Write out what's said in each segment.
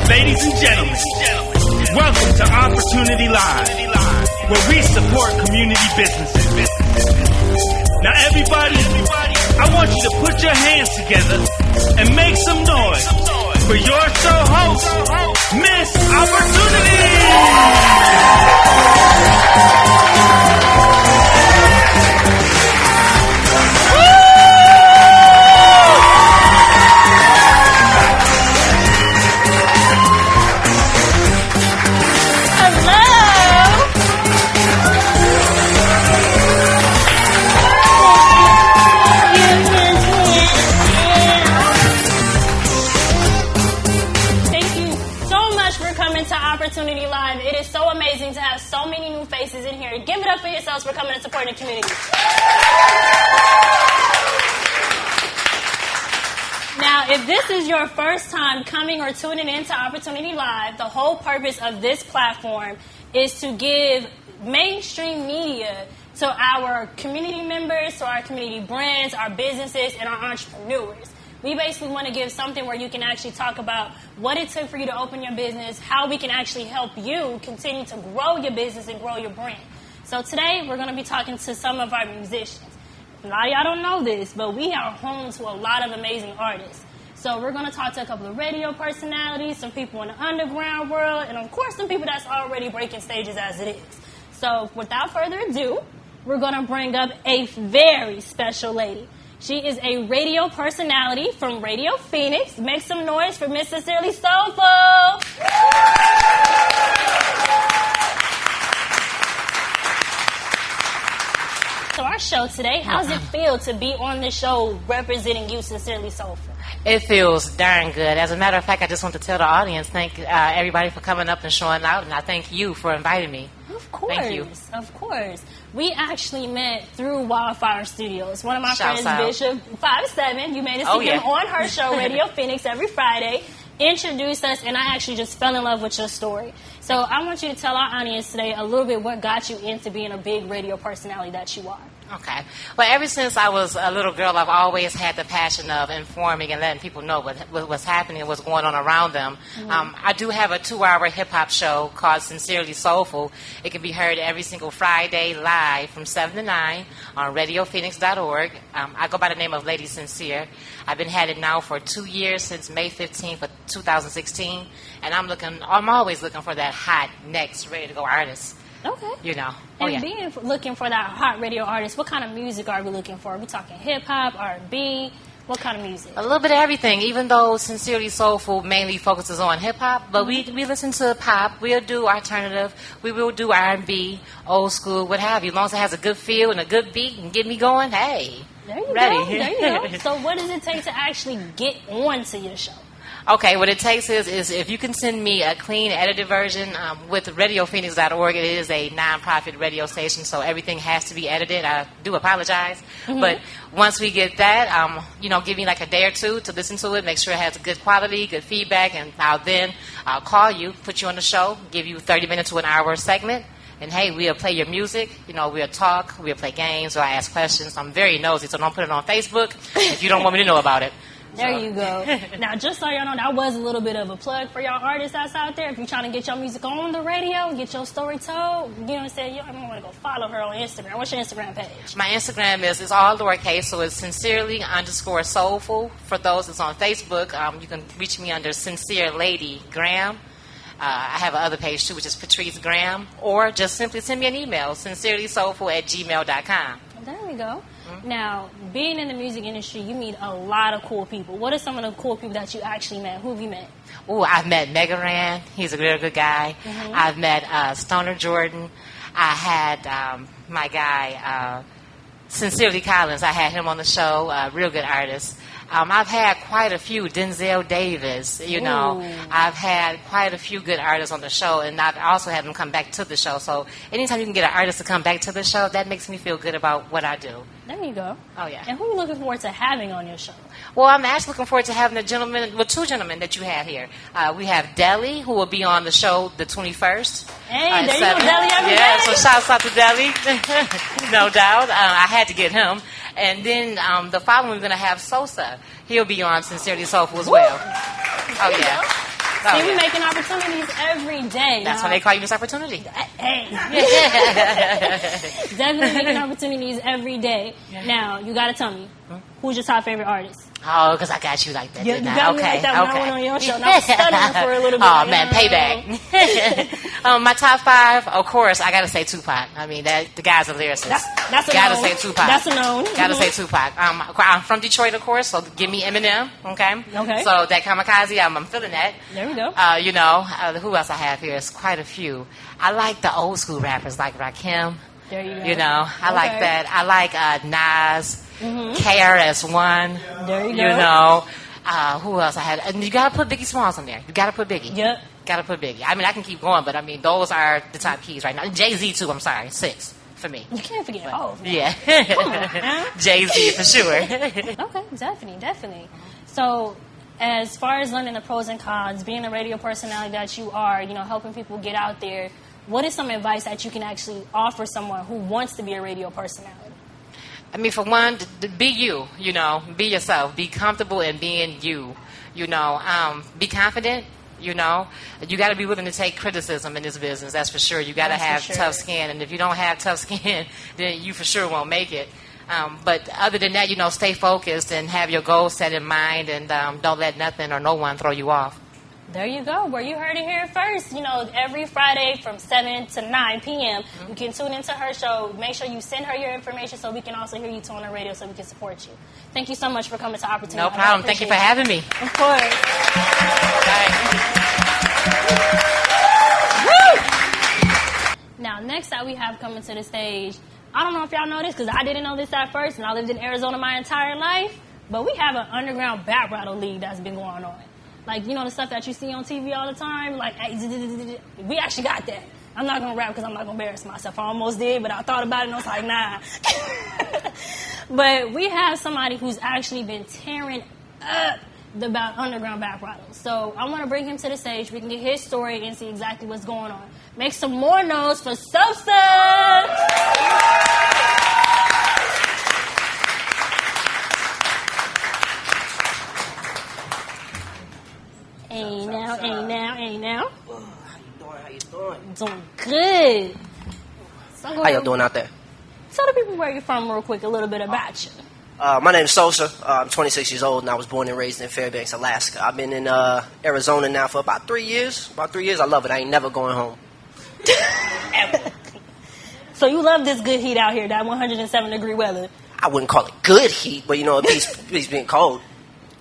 Ladies and gentlemen, welcome to Opportunity Live, where we support community businesses. Now everybody, I want you to put your hands together and make some noise for your show host, Miss Opportunity! Opportunity Live. It is so amazing to have so many new faces in here. Give it up for yourselves for coming and supporting the community. Now, if this is your first time coming or tuning into Opportunity Live, the whole purpose of this platform is to give mainstream media to our community members, to our community brands, our businesses, and our entrepreneurs. We basically want to give something where you can actually talk about what it took for you to open your business, how we can actually help you continue to grow your business and grow your brand. So today, we're going to be talking to some of our musicians. A lot of y'all don't know this, but we are home to a lot of amazing artists. So we're going to talk to a couple of radio personalities, some people in the underground world, and of course, some people that's already breaking stages as it is. So without further ado, we're going to bring up a very special lady. She is a radio personality from Radio Phoenix. Make some noise for Miss Sincerely Soulful. So our show today, how does it feel to be on the show representing you, Sincerely Soulful? It feels darn good. As a matter of fact, I just want to tell the audience, thank everybody for coming up and showing out, and I thank you for inviting me. Of course. Thank you. Of course. We actually met through Wildfire Studios. One of my Shouts friends, out. Bishop 5'7", you made us see him on her show, Radio Phoenix, every Friday, introduced us, and I actually just fell in love with your story. So I want you to tell our audience today a little bit what got you into being a big radio personality that you are. Okay. Well, ever since I was a little girl, I've always had the passion of informing and letting people know what's happening and what's going on around them. Mm-hmm. I do have a 2-hour hip-hop show called Sincerely Soulful. It can be heard every single Friday live from 7 to 9 on RadioPhoenix.org. I go by the name of Lady Sincere. I've been had it now for 2 years, since May 15th of 2016, and I'm always looking for that hot, next, ready-to-go artist. Okay. You know. Looking for that hot radio artist, what kind of music are we looking for? Are we talking hip-hop, R&B? What kind of music? A little bit of everything, even though Sincerely Soulful mainly focuses on hip-hop. But we listen to pop. We'll do alternative. We will do R&B, old school, what have you. As long as it has a good feel and a good beat and get me going, hey. There you ready. go. There you go. So what does it take to actually get onto your show? Okay, what it takes is if you can send me a clean, edited version with RadioPhoenix.org. It is a non-profit radio station, so everything has to be edited. I do apologize. Mm-hmm. But once we get that, give me like a day or two to listen to it, make sure it has good quality, good feedback, and I'll call you, put you on the show, give you 30 minutes to an hour segment. And, hey, we'll play your music, we'll talk, we'll play games, or I ask questions. I'm very nosy, so don't put it on Facebook if you don't want me to know about it. There you go. Now, just so y'all know, that was a little bit of a plug for y'all artists that's out there. If you're trying to get your music on the radio, get your story told, you know what I'm saying? Y'all want to go follow her on Instagram. What's your Instagram page? My Instagram is all lowercase, so it's Sincerely_Soulful. For those that's on Facebook, you can reach me under Sincere Lady Graham. I have another page, too, which is Patrice Graham. Or just simply send me an email, sincerelysoulful@gmail.com. There we go. Now, being in the music industry, you meet a lot of cool people. What are some of the cool people that you actually met? Who have you met? Oh, I've met Megaran. He's a real good guy. Mm-hmm. I've met Stoner Jordan. I had my guy, Sincerely Collins. I had him on the show, real good artist. I've had quite a few, Denzel Davis, I've had quite a few good artists on the show, and I've also had them come back to the show. So anytime you can get an artist to come back to the show, that makes me feel good about what I do. There you go. Oh, yeah. And who are you looking forward to having on your show? Well, I'm actually looking forward to having two gentlemen that you have here. We have Deli, who will be on the show the 21st. Hey, there you go, Deli every day. Yeah, so shouts out to Deli, no doubt. I had to get him. And then the following, we're going to have Sosa. He'll be on Sincerely Soulful as well. Oh, yeah. See, we're making opportunities every day. That's why they call you Miss Opportunity. Hey. Definitely making opportunities every day. Now, you got to tell me, who's your top favorite artist? Oh, because I got you like that, Yeah, didn't you I? got me like that when I went on your show. And I was stuttering for a little bit. Oh, man, payback. My top 5, of course, I got to say Tupac. I mean, the guy's a lyricist. That's a gotta known. say Tupac. That's a known. Gotta say Tupac. I'm from Detroit, of course, so give me Eminem, okay? Okay. So that Kamikaze, I'm feeling that. There we go. Who else I have here? It's quite a few. I like the old school rappers like Rakim. There you go. You know, I like that. I like Nas, KRS-One. There you go. You know, who else I had? And you gotta put Biggie Smalls in there. You gotta put Biggie. Yep. Gotta put Biggie. I mean, I can keep going, but I mean, those are the top keys right now. Jay-Z too. I'm sorry, 6 for me. You can't forget all. Yeah. Come on, man. Jay-Z for sure. Okay, definitely. So, as far as learning the pros and cons, being a radio personality that you are, helping people get out there, what is some advice that you can actually offer someone who wants to be a radio personality? I mean, for one, be you, be yourself. Be comfortable in being you, be confident, you got to be willing to take criticism in this business, that's for sure. You got to have tough skin, and if you don't have tough skin, then you for sure won't make it. But other than that, stay focused and have your goals set in mind, and don't let nothing or no one throw you off. There you go. Where you heard it here first. Every Friday from 7 to 9 p.m., you can tune into her show. Make sure you send her your information so we can also hear you too on the radio so we can support you. Thank you so much for coming to Opportunity. No problem. Thank you for having me. Of course. Now, next up we have coming to the stage. I don't know if y'all know this because I didn't know this at first, and I lived in Arizona my entire life, but we have an underground back rattle league that's been going on. Like, the stuff that you see on TV all the time? Like, we actually got that. I'm not going to rap because I'm not going to embarrass myself. I almost did, but I thought about it and I was like, nah. But we have somebody who's actually been tearing up the underground back rattles. So I want to bring him to the stage. We can get his story and see exactly what's going on. Make some more noise for Sosa! Hey now. How you doing? Doing good. So How y'all doing out there? Tell the people where you're from real quick, a little bit about you. My name is Sosa. I'm 26 years old, and I was born and raised in Fairbanks, Alaska. I've been in Arizona now for about 3 years. I love it. I ain't never going home. So you love this good heat out here, that 107-degree weather. I wouldn't call it good heat, but it's being cold.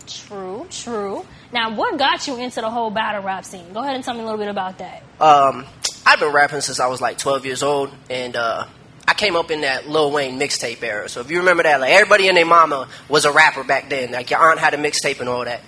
True. Now, what got you into the whole battle rap scene? Go ahead and tell me a little bit about that. I've been rapping since I was like 12 years old, and I came up in that Lil Wayne mixtape era. So if you remember that, like everybody and their mama was a rapper back then. Like your aunt had a mixtape and all that.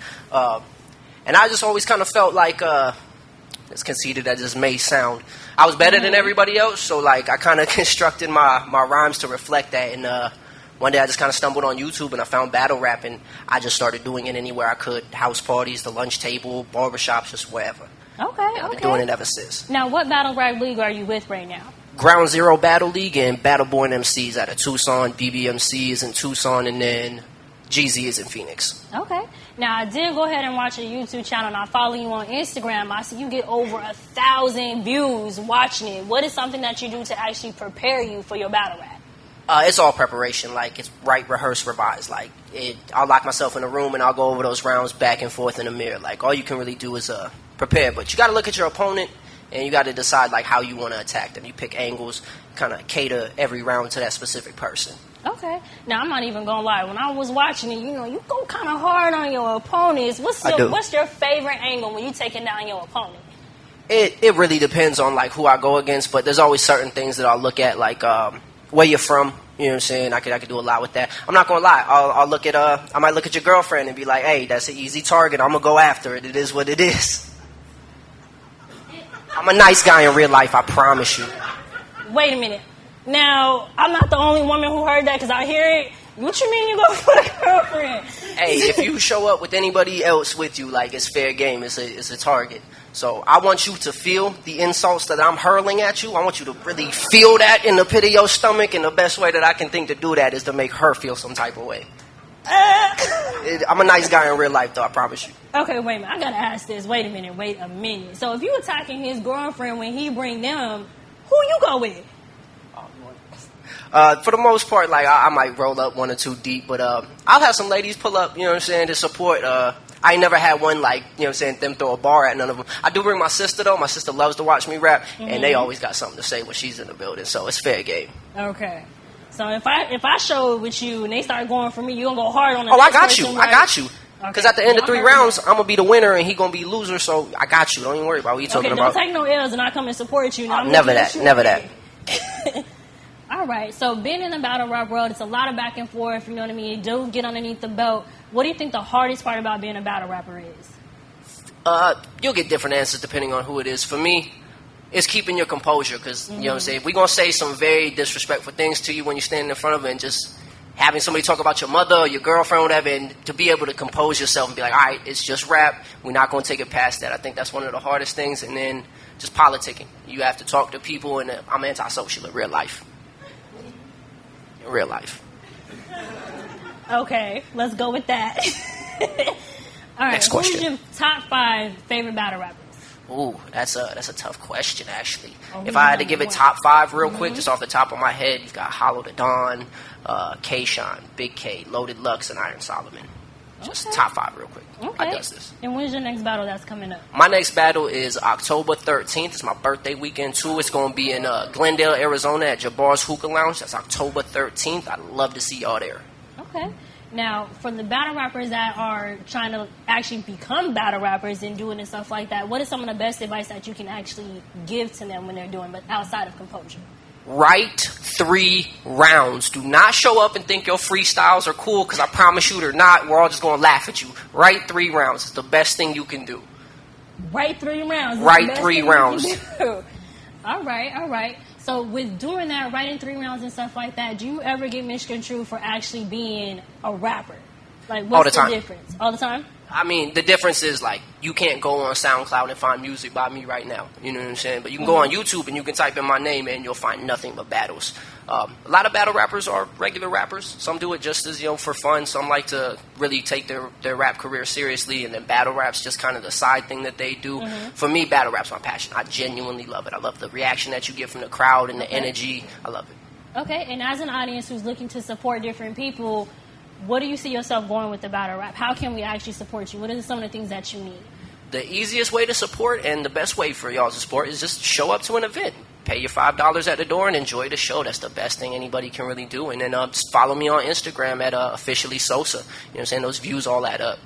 And I just always kind of felt like, as conceited as this may sound, I was better than everybody else. So like I kind of constructed my rhymes to reflect that. And one day I just kind of stumbled on YouTube and I found battle rap, and I just started doing it anywhere I could. House parties, the lunch table, barbershops, just wherever. Okay. I've been doing it ever since. Now, what battle rap league are you with right now? Ground Zero Battle League and Battleborn MCs out of Tucson. BBMC is in Tucson, and then GZ is in Phoenix. Okay. Now, I did go ahead and watch your YouTube channel, and I follow you on Instagram. I see you get over 1,000 views watching it. What is something that you do to actually prepare you for your battle rap? It's all preparation. Like, it's write, rehearse, revise. Like, I'll lock myself in a room and I'll go over those rounds back and forth in the mirror. Like, all you can really do is prepare. But you got to look at your opponent, and you got to decide, like, how you want to attack them. You pick angles, kind of cater every round to that specific person. Okay. Now, I'm not even going to lie. When I was watching it, you go kind of hard on your opponents. What's your favorite angle when you taking down your opponent? It really depends on, like, who I go against. But there's always certain things that I'll look at, like, where you're from, you know what I'm saying? I could do a lot with that. I'm not gonna lie. I'll look at I might look at your girlfriend and be like, hey, that's an easy target. I'm gonna go after it. It is what it is. I'm a nice guy in real life, I promise you. Wait a minute. Now, I'm not the only woman who heard that because I hear it. What you mean you go for the girlfriend? Hey, if you show up with anybody else with you, like, it's fair game. It's a target. So I want you to feel the insults that I'm hurling at you. I want you to really feel that in the pit of your stomach, and the best way that I can think to do that is to make her feel some type of way. I'm a nice guy in real life, though. I promise you. Okay, wait a minute. I gotta ask this. Wait a minute. So if you attacking his girlfriend when he bring them, who you go with? For the most part, like I might roll up 1 or 2 deep, but I'll have some ladies pull up. You know what I'm saying, to support. I ain't never had one like, you know what I'm saying, them throw a bar at none of them. I do bring my sister though. My sister loves to watch me rap, and they always got something to say when she's in the building. So it's fair game. Okay. So if I show it with you and they start going for me, you gonna go hard on the Oh, next I got person, you. right? I got you. Because at the end of 3 I heard rounds, that. I'm gonna be the winner and he gonna be loser. So I got you. Don't even worry about what you talking Don't about. take no L's and I come and support you. Now, I'm Never looking that. at you. Never that. All right. So being in the battle rap world, it's a lot of back and forth. You know what I mean? You do get underneath the belt. What do you think the hardest part about being a battle rapper is? You'll get different answers depending on who it is. For me, it's keeping your composure. Because, you know what I'm saying, we're gonna say some very disrespectful things to you when you're standing in front of it, and just having somebody talk about your mother or your girlfriend or whatever, and to be able to compose yourself and be like, all right, it's just rap. We're not going to take it past that. I think that's one of the hardest things. And then just politicking. You have to talk to people, and I'm antisocial in real life. In real life. Okay, let's go with that. All right, Next question. Who's your top 5 favorite battle rappers? Ooh, that's a tough question, actually. Oh, If I had to number give it one? top 5 real quick, just off the top of my head, you've got Hollow the Dawn, K-Shine, Big K, Loaded Lux, and Iron Solomon. Just top 5 real quick. I does this. And when's your next battle that's coming up? My next battle is October 13th. It's my birthday weekend, too. It's going to be in Glendale, Arizona at Jabbar's Hookah Lounge. That's October 13th. I'd love to see y'all there. Okay. Now, for the battle rappers that are trying to actually become battle rappers and doing and stuff like that, what is some of the best advice that you can actually give to them when they're doing, but outside of composure? Write 3 rounds. Do not show up and think your freestyles are cool, because I promise you they're not. We're all just going to laugh at you. Write 3 rounds. It's the best thing you can do. Write 3 rounds. Write 3 rounds. All right. So with doing that, writing 3 rounds and stuff like that, do you ever get misconstrued for actually being a rapper? Like, what's All the time. difference? All the time? I mean, the difference is, like, you can't go on SoundCloud and find music by me right now. You know what I'm saying? But you can go on YouTube and you can type in my name and you'll find nothing but battles. A lot of battle rappers are regular rappers. Some do it just as, for fun. Some like to really take their rap career seriously, and then battle rap's just kind of the side thing that they do. For me, battle rap's my passion. I genuinely love it. I love the reaction that you get from the crowd and the energy. I love it. Okay, and as an audience who's looking to support different people, what do you see yourself going with the battle rap? How can we actually support you? What are some of the things that you need? The easiest way to support and the best way for y'all to support is just show up to an event. Pay your $5 at the door and enjoy the show. That's the best thing anybody can really do. And then just follow me on Instagram at officially Sosa. You know what I'm saying? Those views all add up.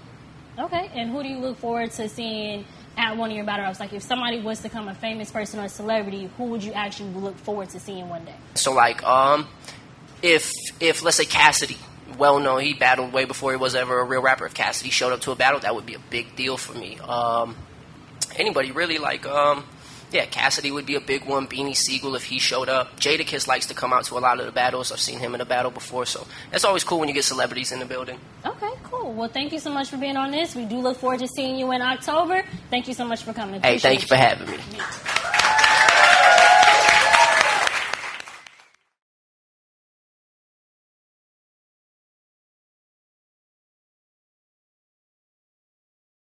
Okay, and who do you look forward to seeing at one of your battle raps? Like, if somebody was to become a famous person or a celebrity, who would you actually look forward to seeing one day? So, like, if let's say Cassidy, well known, he battled way before he was ever a real rapper. If Cassidy showed up to a battle, that would be a big deal for me. Anybody really, like, Cassidy would be a big one. Beanie Siegel, if he showed up. Jadakiss likes to come out to a lot of the battles. I've seen him in a battle before, so it's always cool when you get celebrities in the building. Okay, cool. Well, thank you so much for being on this. We do look forward to seeing you in October. Thank you so much for coming. Hey, thank you for having me.